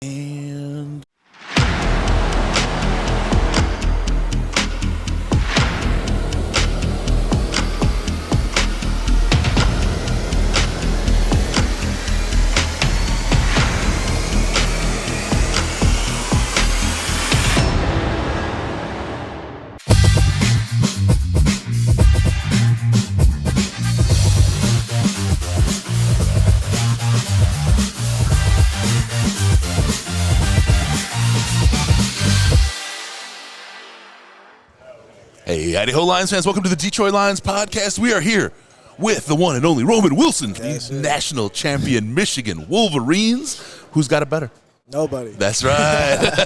And hey, Idaho Lions fans, welcome to the Detroit Lions podcast. We are here with the one and only Roman Wilson, the national champion Michigan Wolverines. Who's got it better? Nobody. That's right.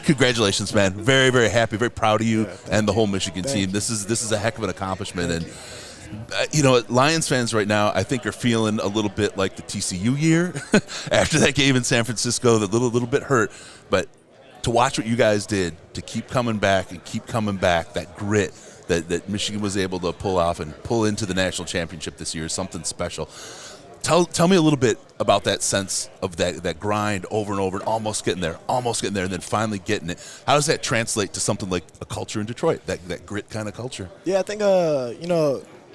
Congratulations, man. Very, very happy, very proud of you and the whole Michigan team. This is a heck of an accomplishment. And Lions fans right now, I think, are feeling a little bit like the TCU year after that game in San Francisco, the little bit hurt. But to watch what you guys did, to keep coming back and keep coming back, that grit that Michigan was able to pull off and pull into the national championship this year is something special. Tell me a little bit about that sense of that grind over and over and almost getting there, and then finally getting it. How does that translate to something like a culture in Detroit, that grit kind of culture? Yeah, I think,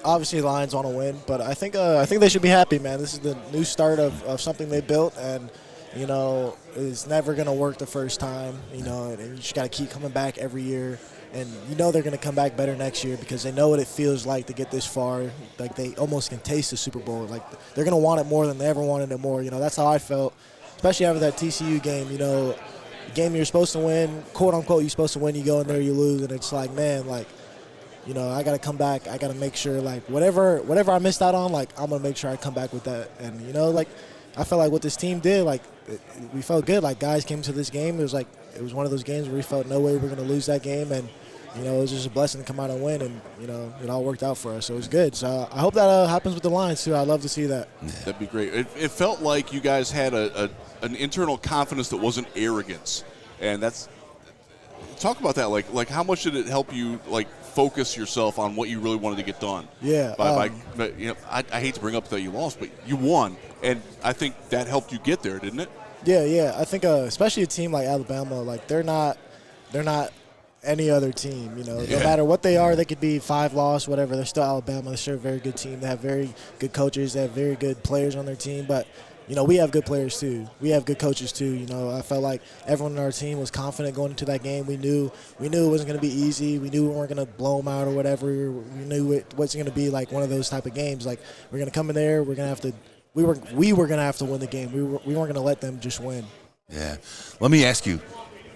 obviously the Lions want to win, but I think they should be happy, man. This is the new start of something they built, and it's never going to work the first time, and you just got to keep coming back every year. And they're going to come back better next year because they know what it feels like to get this far. Like, they almost can taste the Super Bowl. Like, they're going to want it more than they ever wanted it more. That's how I felt, especially after that TCU game. The game you're supposed to win, quote-unquote, you're supposed to win. You go in there, you lose, and it's like, man, I got to come back. I got to make sure, whatever I missed out on, I'm going to make sure I come back with that. And, I felt like what this team did, we felt good. Guys came to this game. It was one of those games where we felt no way we were going to lose that game. And, it was just a blessing to come out and win. And, it all worked out for us. So it was good. So I hope that happens with the Lions, too. I'd love to see that. That'd be great. It felt like you guys had an internal confidence that wasn't arrogance. And talk about that. Like how much did it help you, focus yourself on what you really wanted to get done? Yeah. I hate to bring up that you lost, but you won. And I think that helped you get there, didn't it? Yeah. I think especially a team like Alabama, they're not any other team. No matter what they are, they could be 5-loss, whatever. They're still Alabama. They're still a very good team. They have very good coaches. They have very good players on their team. But we have good players too. We have good coaches too. I felt like everyone on our team was confident going into that game. We knew it wasn't going to be easy. We knew we weren't going to blow them out or whatever. We knew it wasn't going to be one of those type of games. We're going to come in there. We're going to have to. We were going to have to win the game. We weren't going to let them just win. Yeah. Let me ask you,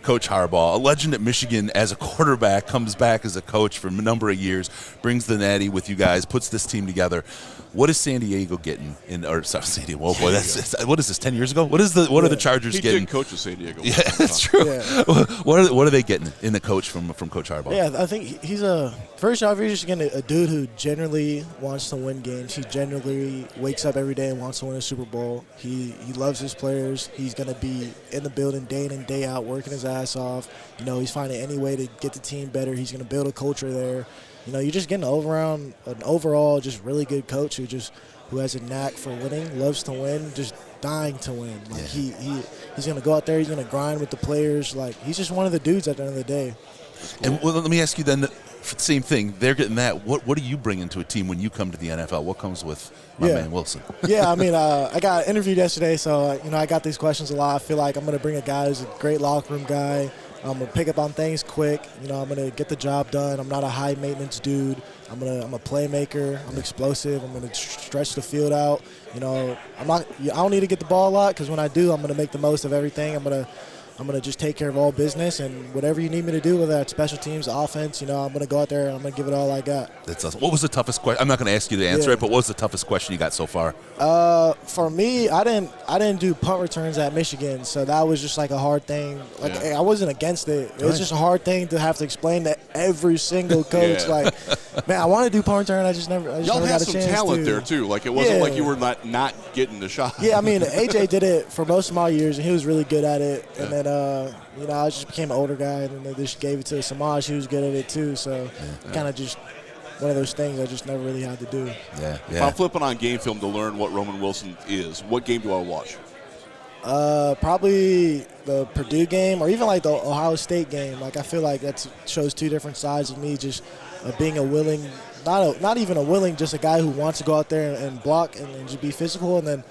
Coach Harbaugh, a legend at Michigan as a quarterback, comes back as a coach for a number of years, brings the natty with you guys, puts this team together. What is San Diego getting San Diego? Oh boy, what is this? 10 years ago? What are the Chargers getting? He did coach at San Diego. Yeah, that's true. Yeah. What are they getting in the coach from Coach Harbaugh? Yeah, I think he's first off, he's just getting a dude who generally wants to win games. He generally wakes up every day and wants to win a Super Bowl. He loves his players. He's going to be in the building day in and day out, working his ass off. He's finding any way to get the team better. He's going to build a culture there. You're just getting an overall just really good coach who has a knack for winning, loves to win, just dying to win. He's going to go out there, he's going to grind with the players. He's just one of the dudes at the end of the day. Cool. And let me ask you then, same thing. They're getting that. What do you bring into a team when you come to the NFL? What comes with my man Wilson? Yeah, I got interviewed yesterday, so I got these questions a lot. I feel like I'm going to bring a guy who's a great locker room guy. I'm going to pick up on things quick. I'm going to get the job done. I'm not a high-maintenance dude. I'm a playmaker. I'm explosive. I'm going to stretch the field out. I don't need to get the ball a lot because when I do, I'm going to make the most of everything. I'm going to just take care of all business, and whatever you need me to do, whether that's special teams, offense, I'm going to go out there and I'm going to give it all I got. That's awesome. What was the toughest question? I'm not going to ask you to answer it, but what was the toughest question you got so far? For me, I didn't do punt returns at Michigan, so that was just a hard thing. I wasn't against it. It was just a hard thing to have to explain to every single coach. Man, I want to do punt return. I just never got a chance to. Y'all had some talent there too. It wasn't like you were not getting the shot. Yeah, AJ did it for most of my years, and he was really good at it. And then I just became an older guy, and then they just gave it to Samaj, who was good at it too. So kind of just one of those things I just never really had to do. Yeah. If I'm flipping on game film to learn what Roman Wilson is, what game do I watch? Probably the Purdue game, or even like the Ohio State game. Like I feel like that shows two different sides of me. Just being a willing, not even a willing, just a guy who wants to go out there and block and just be physical. And then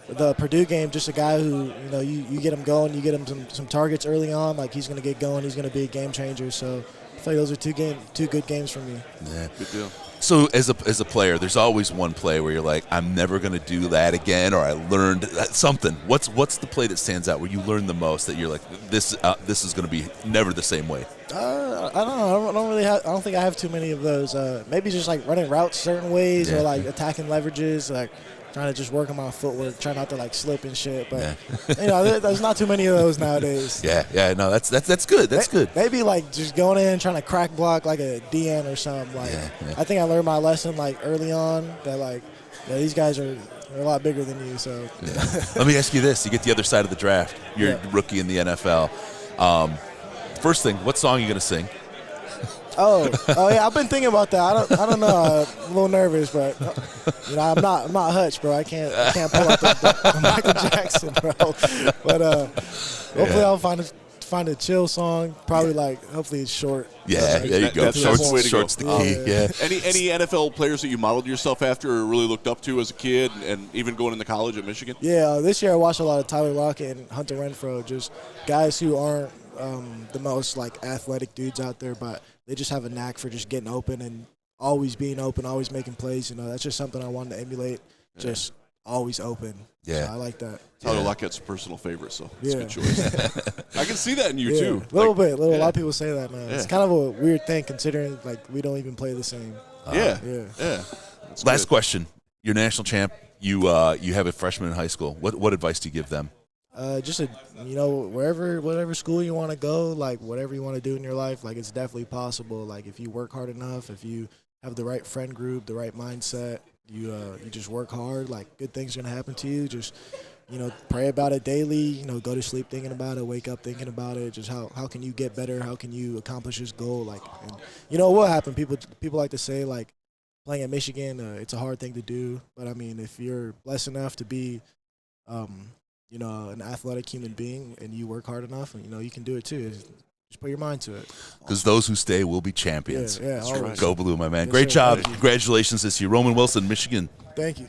the Purdue game, just a guy who you get him going, you get him some targets early on. Like he's gonna get going, he's gonna be a game changer. So I feel like those are two good games for me. Yeah. Good deal. So as a player, there's always one play where you're like, I'm never going to do that again, or I learned something. What's the play that stands out where you learn the most that you're like, this is going to be never the same way? I don't know. I don't think I have too many of those. Maybe just like running routes certain ways, or like attacking leverages, like trying to just work on my footwork, try not to like slip and shit. But there's not too many of those nowadays. No, that's good. That's good. Maybe like just going in trying to crack block like a DN or something. Like I think I learned my lesson like early on that like these guys are a lot bigger than you. So Let me ask you this: you get the other side of the draft. You're a rookie in the NFL. First thing, what song are you going to sing? Oh yeah, I've been thinking about that. I don't know. I'm a little nervous, but I'm not Hutch, bro. I can't pull up the Michael Jackson, bro. But hopefully I'll find a chill song. Probably hopefully it's short. Yeah, there you go. That's the way to Short's go. the key. Yeah. Any NFL players that you modeled yourself after or really looked up to as a kid, and even going into college at Michigan? Yeah, this year I watched a lot of Tyler Lockett and Hunter Renfrow, just guys who aren't the most athletic dudes out there, but they just have a knack for just getting open and always being open, always making plays. That's just something I wanted to emulate. Just always open. Yeah, so I like that. Tyler Lockett's a personal favorite, so it's a good choice. I can see that in you too. A little bit. A lot of people say that, man. It's kind of a weird thing considering we don't even play the same. Yeah. Last question: you're national champ. You have a freshman in high school. What advice do you give them? Just whatever school you want to go, whatever you want to do in your life, it's definitely possible. If you work hard enough, if you have the right friend group, the right mindset, you just work hard, good things are gonna happen to you. Just pray about it daily. Go to sleep thinking about it, wake up thinking about it. Just how can you get better? How can you accomplish this goal? And what happened? People like to say playing at Michigan, it's a hard thing to do. But I mean, if you're blessed enough to be an athletic human being and you work hard enough, and you can do it too. Just put your mind to it. Because those who stay will be champions. Yeah, always. Go Blue, my man. Yes, Great sir. job. Congratulations this year. Roman Wilson, Michigan. Thank you.